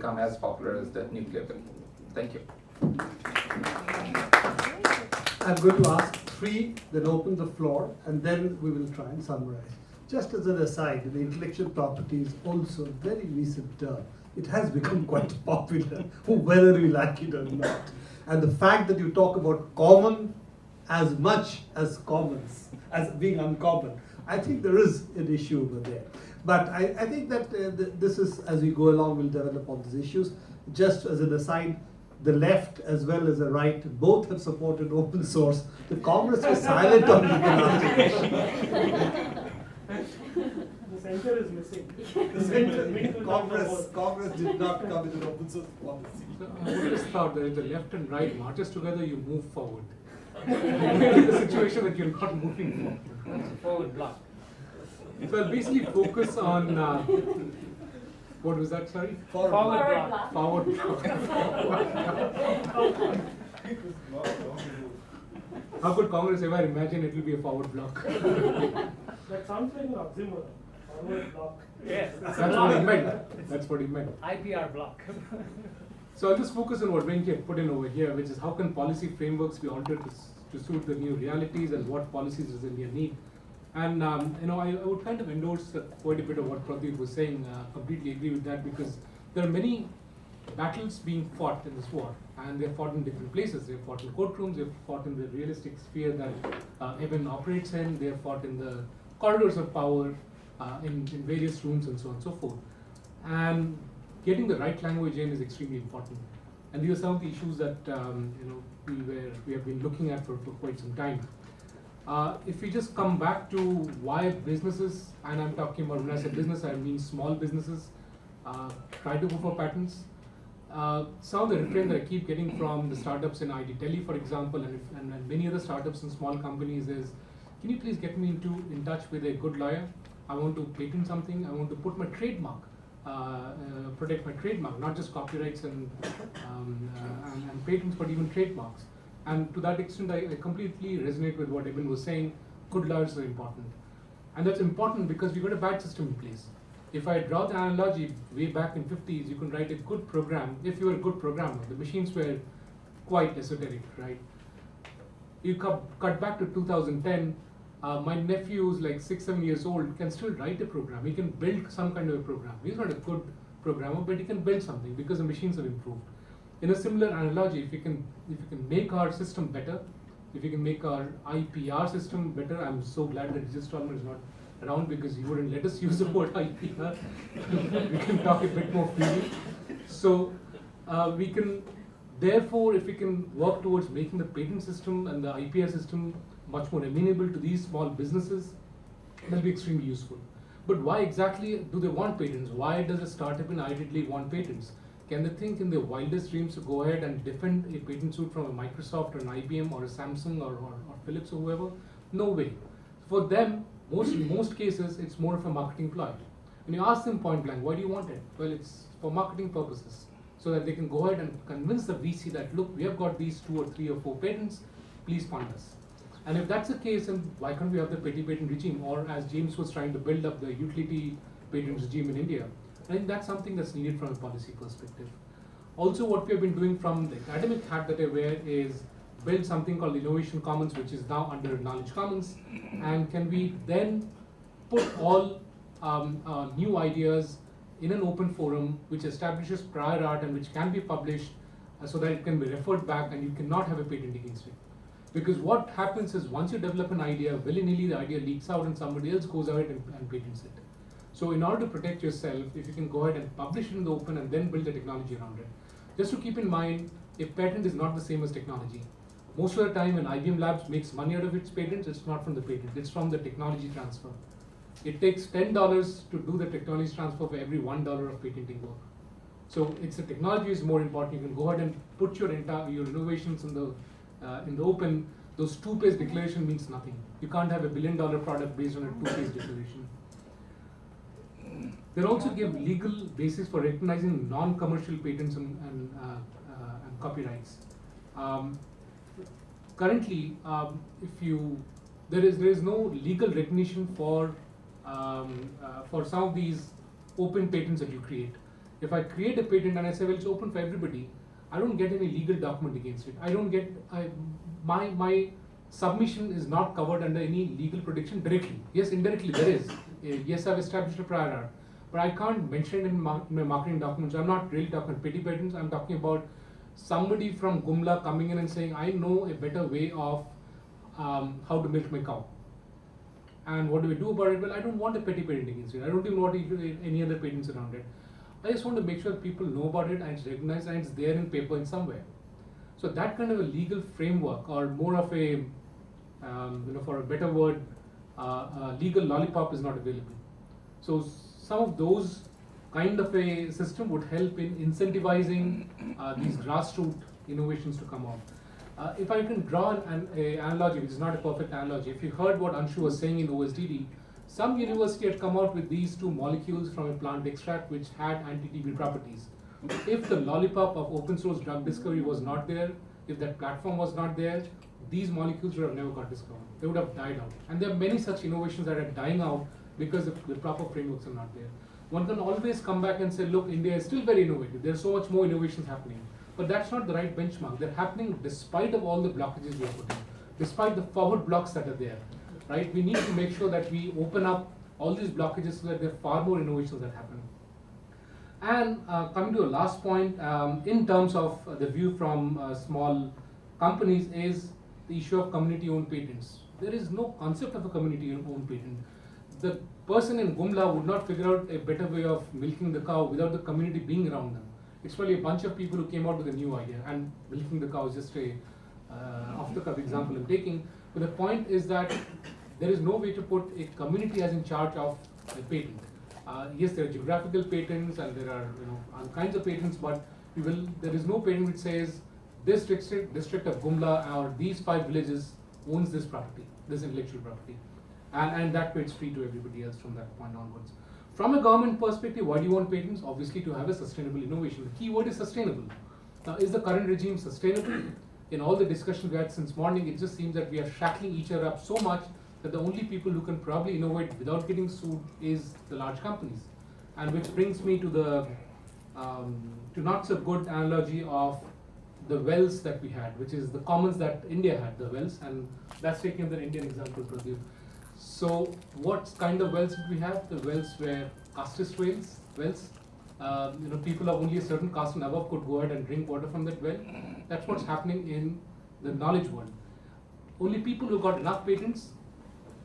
become as popular as the nuclear bill. Thank you. I'm going to ask three, then open the floor, and then we will try and summarize. Just as an aside, the intellectual property is also a very recent term. It has become quite popular, whether we like it or not. And the fact that you talk about common as much as commons, as being uncommon, I think there is an issue over there. But I think that this is, as we go along, we'll develop all these issues. Just as an aside, the left as well as the right both have supported open source. The communists were silent on the The center is missing. The center, Congress did not come with an open source policy. So I always thought that if the left and right marches together, you move forward. In the situation that you're not moving forward. Forward block. So I'll basically focus on, what was that, sorry? Forward block. Forward block. How could Congress ever imagine it will be a forward block? That sounds like an oxymoron. Forward block. Yes. That's what he meant. That's what he meant. IPR block. So I'll just focus on what Venki had put in over here, which is how can policy frameworks be altered to suit the new realities and what policies does India need. And I would kind of endorse quite a bit of what Pradeep was saying, completely agree with that, because there are many battles being fought in this war, and they're fought in different places. They're fought in courtrooms, they're fought in the realistic sphere that Eben operates in, they're fought in the corridors of power, in various rooms and so on and so forth. And getting the right language in is extremely important. And these are some of the issues that we have been looking at for quite some time. If we just come back to why businesses, and I'm talking about, when I say business, I mean small businesses, try to go for patents. Some of the refrain that I keep getting from the startups in ID Tele, for example, and many other startups and small companies is, can you please get me in touch with a good lawyer? I want to patent something, I want to put my trademark, protect my trademark, not just copyrights and patents, but even trademarks. And to that extent, I completely resonate with what Eben was saying. Good lawyers are important. And that's important because we've got a bad system in place. If I draw the analogy way back in 50s, you can write a good program. If you were a good programmer, the machines were quite esoteric, right? You cut back to 2010, my nephew who's like 6-7 years old can still write a program. He can build some kind of a program. He's not a good programmer, but he can build something because the machines have improved. In a similar analogy, if you can make our system better, if you can make our IPR system better, I'm so glad that Regis Stallman is not around because he wouldn't let us use the word IPR. We can talk a bit more freely. So we can, therefore, if we can work towards making the patent system and the IPR system much more amenable to these small businesses, that'll be extremely useful. But why exactly do they want patents? Why does a startup in IDTL want patents? Can they think in their wildest dreams to go ahead and defend a patent suit from a Microsoft or an IBM or a Samsung or Philips or whoever? No way. For them, in most cases, it's more of a marketing ploy. When you ask them point blank, why do you want it? Well, it's for marketing purposes, so that they can go ahead and convince the VC that, look, we have got these 2 or 3 or 4 patents, please fund us. And if that's the case, then why can't we have the petty patent regime? Or as James was trying to build up the utility patent regime in India, I think that's something that's needed from a policy perspective. Also, what we have been doing from the academic hat that I wear is build something called Innovation Commons, which is now under Knowledge Commons. And can we then put all new ideas in an open forum which establishes prior art and which can be published so that it can be referred back and you cannot have a patent against it. Because what happens is once you develop an idea, willy-nilly the idea leaks out and somebody else goes out and patents it. So in order to protect yourself, if you can go ahead and publish it in the open and then build the technology around it. Just to keep in mind, a patent is not the same as technology. Most of the time when IBM Labs makes money out of its patents, it's not from the patent, it's from the technology transfer. It takes $10 to do the technology transfer for every $1 of patenting work. So it's the technology is more important. You can go ahead and put your innovations in the open. Those 2-page declaration means nothing. You can't have a $1 billion product based on a 2-page declaration. They also give legal basis for recognizing non-commercial patents and copyrights. Currently, there is no legal recognition for some of these open patents that you create. If I create a patent and I say, well, it's open for everybody, I don't get any legal document against it. I don't get, my submission is not covered under any legal protection directly. Yes, indirectly there is. Yes, I've established a prior art, but I can't mention it in my marketing documents. I'm not really talking petty patents. I'm talking about somebody from Gumla coming in and saying, I know a better way of how to milk my cow. And what do we do about it? Well, I don't want a petty patent against it. I don't even want any other patents around it. I just want to make sure people know about it and it's recognized and it's there in paper in somewhere. So that kind of a legal framework, or more of a, for a better word, legal lollipop is not available. So some of those kind of a system would help in incentivizing these grassroots innovations to come out. If I can draw an analogy, which is not a perfect analogy, if you heard what Anshu was saying in OSDD, some university had come out with these two molecules from a plant extract which had anti-TB properties. If the lollipop of open source drug discovery was not there, if that platform was not there, these molecules would have never got discovered. They would have died out. And there are many such innovations that are dying out because the proper frameworks are not there. One can always come back and say, look, India is still very innovative. There's so much more innovations happening. But that's not the right benchmark. They're happening despite of all the blockages we are putting, despite the forward blocks that are there. Right? We need to make sure that we open up all these blockages so that there are far more innovations that happen. And coming to a last point, in terms of the view from small companies, is the issue of community-owned patents. There is no concept of a community-owned patent. The person in Gumla would not figure out a better way of milking the cow without the community being around them. It's probably a bunch of people who came out with a new idea, and milking the cow is just a off-the-cuff example I'm taking. But the point is that there is no way to put a community as in charge of a patent. Yes, there are geographical patents and there are all kinds of patents, but there is no patent which says this district of Gumla or these 5 villages owns this property, this intellectual property. And that way it's free to everybody else from that point onwards. From a government perspective, why do you want patents? Obviously to have a sustainable innovation. The key word is sustainable. Now, is the current regime sustainable? In all the discussions we had since morning, it just seems that we are shackling each other up so much that the only people who can probably innovate without getting sued is the large companies. And which brings me to the to not so good analogy of the wells that we had, which is the commons that India had, the wells, and that's taking the Indian example, Pradeep. So what kind of wells did we have? The wells were casteist wells. People of only a certain caste and above could go ahead and drink water from that well. That's what's happening in the knowledge world. Only people who got enough patents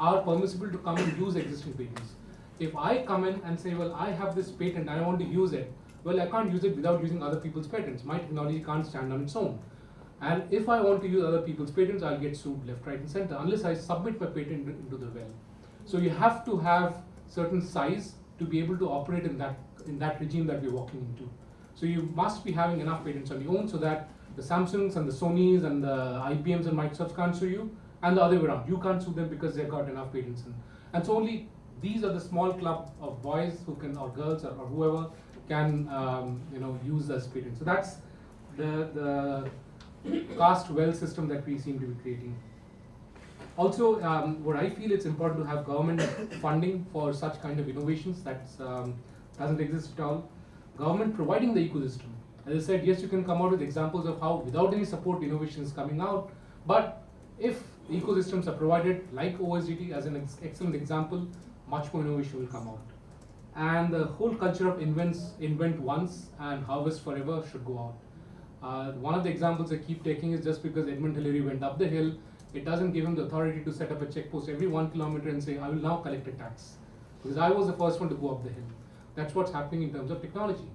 are permissible to come and use existing patents. If I come in and say, well, I have this patent and I want to use it, well, I can't use it without using other people's patents. My technology can't stand on its own. And if I want to use other people's patents, I'll get sued left, right, and center unless I submit my patent into the well. So you have to have certain size to be able to operate in that regime that we're walking into. So you must be having enough patents on your own so that the Samsungs and the Sonys and the IBMs and Microsofts can't sue you, and the other way around. You can't sue them because they've got enough patents in. And so only these are the small club of boys who can, or girls, or whoever can, use this patent. So that's the caste well system that we seem to be creating. Also, what I feel it's important to have government funding for such kind of innovations. That doesn't exist at all. Government providing the ecosystem. As I said, yes, you can come out with examples of how without any support innovation is coming out, but if ecosystems are provided, like OSDT as an excellent example, much more innovation will come out. And the whole culture of invent once and harvest forever should go out. One of the examples I keep taking is just because Edmund Hillary went up the hill, it doesn't give him the authority to set up a checkpost every 1 kilometer and say, I will now collect a tax. Because I was the first one to go up the hill. That's what's happening in terms of technology.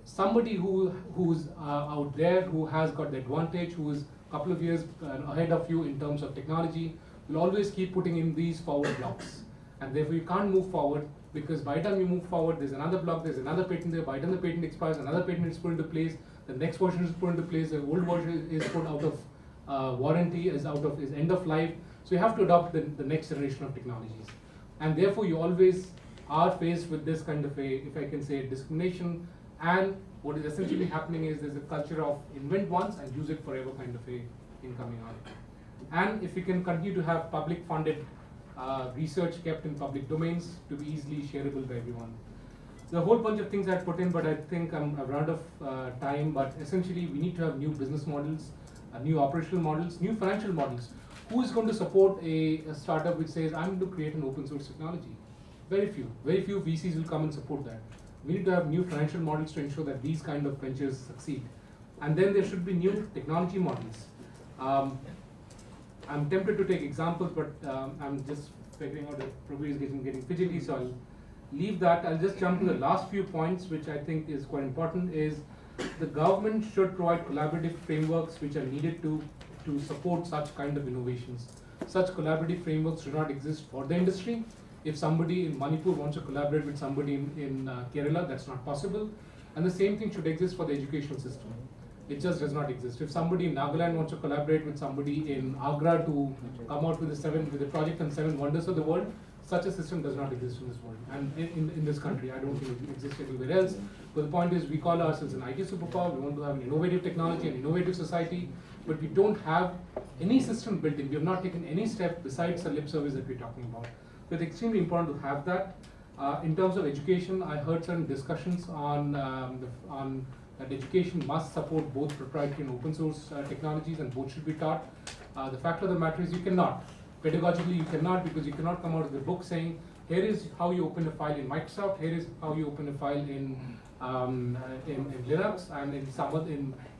Somebody who's out there, who has got the advantage, who is a couple of years ahead of you in terms of technology, will always keep putting in these forward blocks. And therefore you can't move forward, because by the time you move forward, there's another block, there's another patent there, by the time the patent expires, another patent is put into place, the next version is put into place, the old version is put out of warranty, is end of life. So you have to adopt the next generation of technologies. And therefore you always are faced with this kind of a, if I can say, discrimination. And what is essentially happening is there's a culture of invent once and use it forever kind of a thing coming out. And if we can continue to have public funded research kept in public domains to be easily shareable by everyone. There are a whole bunch of things I put in, but I think I've run out of time. But essentially, we need to have new business models, new operational models, new financial models. Who is going to support a startup which says, I'm going to create an open source technology? Very few. Very few VCs will come and support that. We need to have new financial models to ensure that these kind of ventures succeed. And then there should be new technology models. I'm tempted to take examples, but I'm just figuring out that Prabhu is getting fidgety, so I'll leave that. I'll just jump to the last few points, which I think is quite important, is the government should provide collaborative frameworks which are needed to support such kind of innovations. Such collaborative frameworks do not exist for the industry. If somebody in Manipur wants to collaborate with somebody in Kerala, that's not possible. And the same thing should exist for the educational system. It just does not exist. If somebody in Nagaland wants to collaborate with somebody in Agra to come out with a project on 7 wonders of the world, such a system does not exist in this world and in this country. I don't think it exists anywhere else. But the point is, we call ourselves an IT superpower. We want to have an innovative technology, an innovative society, but we don't have any system built in. We have not taken any step besides the lip service that we're talking about. So it's extremely important to have that. In terms of education, I heard certain discussions on that education must support both proprietary and open source technologies, and both should be taught. The fact of the matter is, you cannot. Pedagogically, you cannot, because you cannot come out of the book saying, here is how you open a file in Microsoft, here is how you open a file in Linux, and in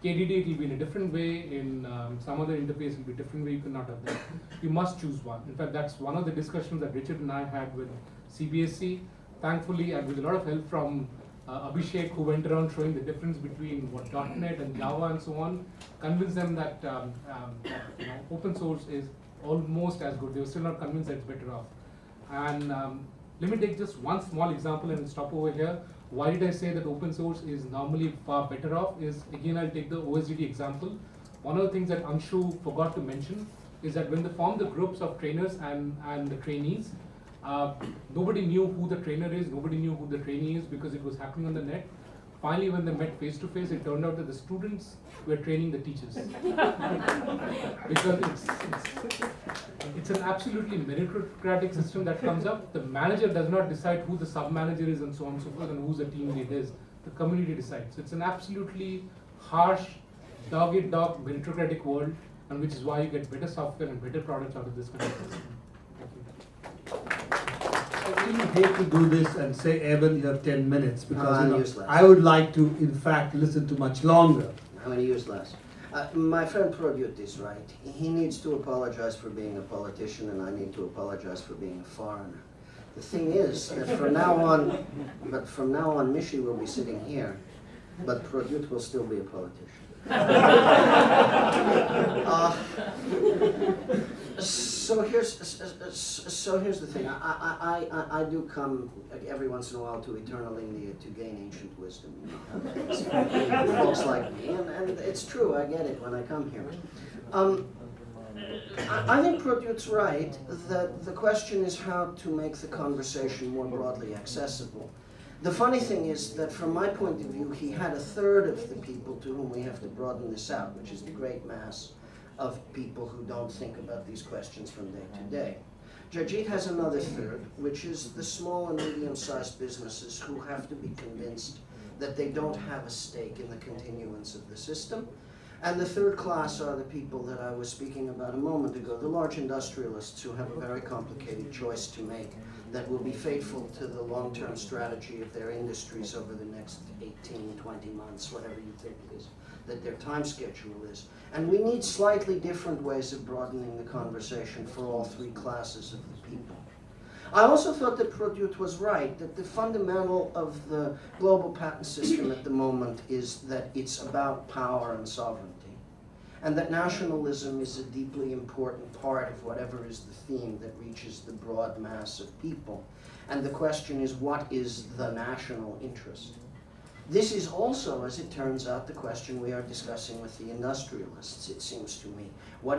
KDD it will be in a different way, in some other interface it will be a different way. You cannot have that. You must choose one. In fact, that's one of the discussions that Richard and I had with CBSE. Thankfully, and with a lot of help from Abhishek, who went around showing the difference between what .NET and Java and so on, convinced them that open source is almost as good. They were still not convinced that it's better off. And let me take just one small example and stop over here. Why did I say that open source is normally far better off? Is again, I'll take the OSDD example. One of the things that Anshu forgot to mention is that when they formed the groups of trainers and the trainees, nobody knew who the trainer is, nobody knew who the trainee is, because it was happening on the net. Finally, when they met face to face, it turned out that the students were training the teachers. Because it's an absolutely meritocratic system that comes up. The manager does not decide who the sub-manager is and so on and so forth, and who's the team lead is. The community decides. It's an absolutely harsh, dog-eat-dog meritocratic world, and which is why you get better software and better products out of this kind of system. Thank you. I really hate to do this and say, Evan, you have 10 minutes, because useless. I would like to, in fact, listen to much longer. I'm going to use less. My friend Pradyut is right. He needs to apologize for being a politician, and I need to apologize for being a foreigner. The thing is that from now on, Mishi will be sitting here, but Pradyut will still be a politician. So here's the thing. I do come every once in a while to Eternal India to gain ancient wisdom. Folks like me, and it's true. I get it when I come here. I think Pradyut's right that the question is how to make the conversation more broadly accessible. The funny thing is that from my point of view, he had a third of the people to whom we have to broaden this out, which is the great mass of people who don't think about these questions from day to day. Jajit has another third, which is the small and medium-sized businesses who have to be convinced that they don't have a stake in the continuance of the system. And the third class are the people that I was speaking about a moment ago, the large industrialists who have a very complicated choice to make that will be faithful to the long-term strategy of their industries over the next 18, 20 months, whatever you think it is, that their time schedule is. And we need slightly different ways of broadening the conversation for all three classes of the people. I also thought that Pradyut was right, that the fundamental of the global patent system at the moment is that it's about power and sovereignty, and that nationalism is a deeply important part of whatever is the theme that reaches the broad mass of people. And the question is, what is the national interest? This is also, as it turns out, the question we are discussing with the industrialists, it seems to me. What